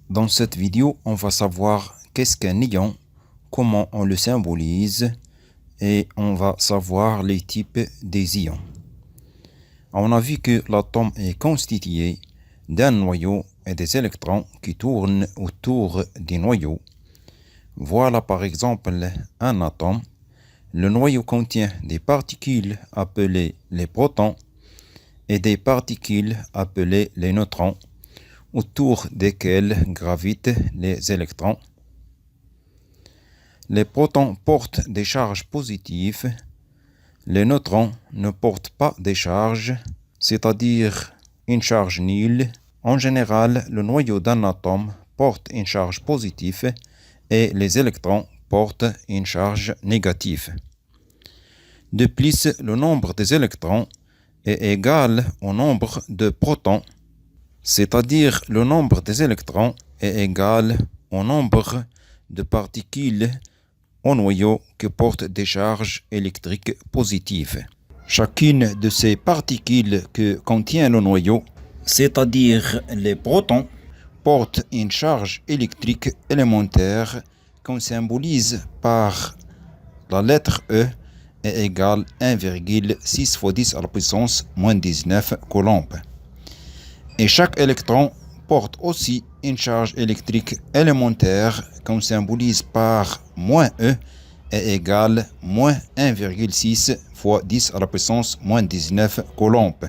Dans cette vidéo, on va savoir qu'est-ce qu'un ion, comment on le symbolise et on va savoir les types des ions. On a vu que l'atome est constitué d'un noyau et des électrons qui tournent autour du noyau. Voilà par exemple un atome. Le noyau contient des particules appelées les protons et des particules appelées les neutrons, autour desquelles gravitent les électrons. Les protons portent des charges positives. Les neutrons ne portent pas des charges, c'est-à-dire une charge nulle. En général, le noyau d'un atome porte une charge positive et les électrons portent une charge négative. De plus, le nombre des électrons est égal au nombre de protons, c'est-à-dire le nombre des électrons est égal au nombre de particules au noyau qui portent des charges électriques positives. Chacune de ces particules que contient le noyau, c'est-à-dire les protons, porte une charge électrique élémentaire qu'on symbolise par la lettre E est égale 1,6 fois 10 à la puissance moins 19 coulombs. Et chaque électron porte aussi une charge électrique élémentaire qu'on symbolise par moins E est égale moins 1,6 fois 10 à la puissance moins 19 coulombs.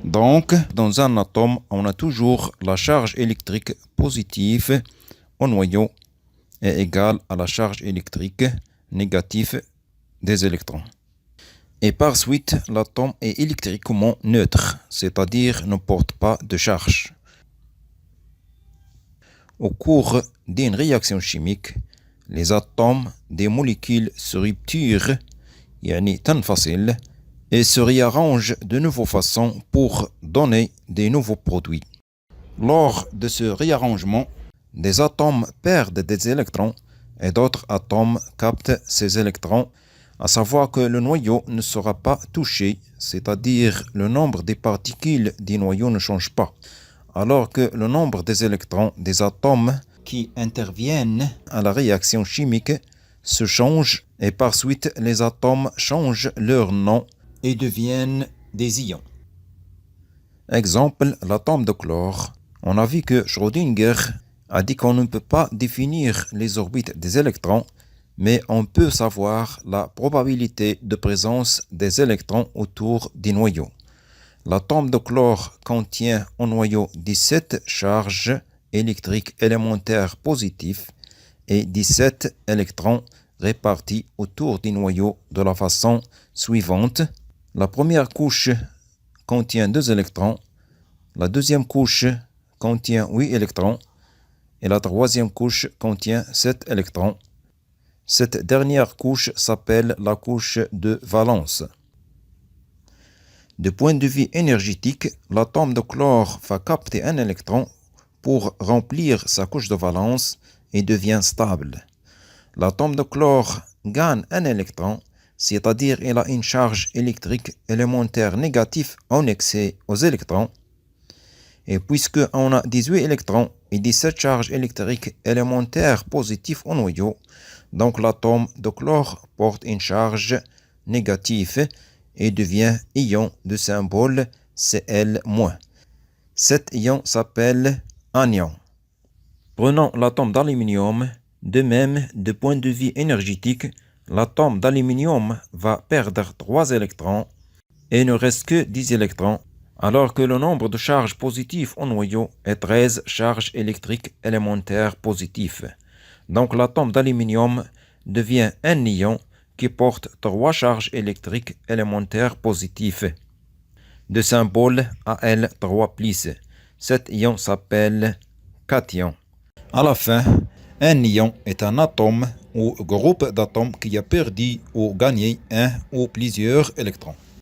Donc, dans un atome, on a toujours la charge électrique positive au noyau est égale à la charge électrique négative des électrons. Et par suite, l'atome est électriquement neutre, c'est-à-dire ne porte pas de charge. Au cours d'une réaction chimique, les atomes des molécules se rupturent, تنفصل, et se réarrangent de nouvelles façons pour donner des nouveaux produits. Lors de ce réarrangement, des atomes perdent des électrons et d'autres atomes captent ces électrons, à savoir que le noyau ne sera pas touché, c'est-à-dire le nombre des particules du noyau ne change pas, alors que le nombre des électrons des atomes qui interviennent à la réaction chimique se change et par suite les atomes changent leur nom et deviennent des ions. Exemple, l'atome de chlore. On a vu que Schrödinger a dit qu'on ne peut pas définir les orbites des électrons, mais on peut savoir la probabilité de présence des électrons autour du noyau. L'atome de chlore contient au noyau 17 charges électriques élémentaires positives et 17 électrons répartis autour du noyau de la façon suivante. La première couche contient 2 électrons, la deuxième couche contient 8 électrons et la troisième couche contient 7 électrons. Cette dernière couche s'appelle la couche de valence. De point de vue énergétique, l'atome de chlore va capter un électron pour remplir sa couche de valence et devient stable. L'atome de chlore gagne un électron, c'est-à-dire il a une charge électrique élémentaire négative en excès aux électrons. Et puisque on a 18 électrons et 17 charges électriques élémentaires positives au noyau, donc l'atome de chlore porte une charge négative et devient ion de symbole Cl-. Cet ion s'appelle anion. Prenons l'atome d'aluminium. De même, de point de vue énergétique, l'atome d'aluminium va perdre 3 électrons et ne reste que 10 électrons, alors que le nombre de charges positives au noyau est 13 charges électriques élémentaires positives. Donc l'atome d'aluminium devient un ion qui porte 3 charges électriques élémentaires positives, de symbole Al3+. Cet ion s'appelle cation. À la fin, un ion est un atome ou groupe d'atomes qui a perdu ou gagné un ou plusieurs électrons.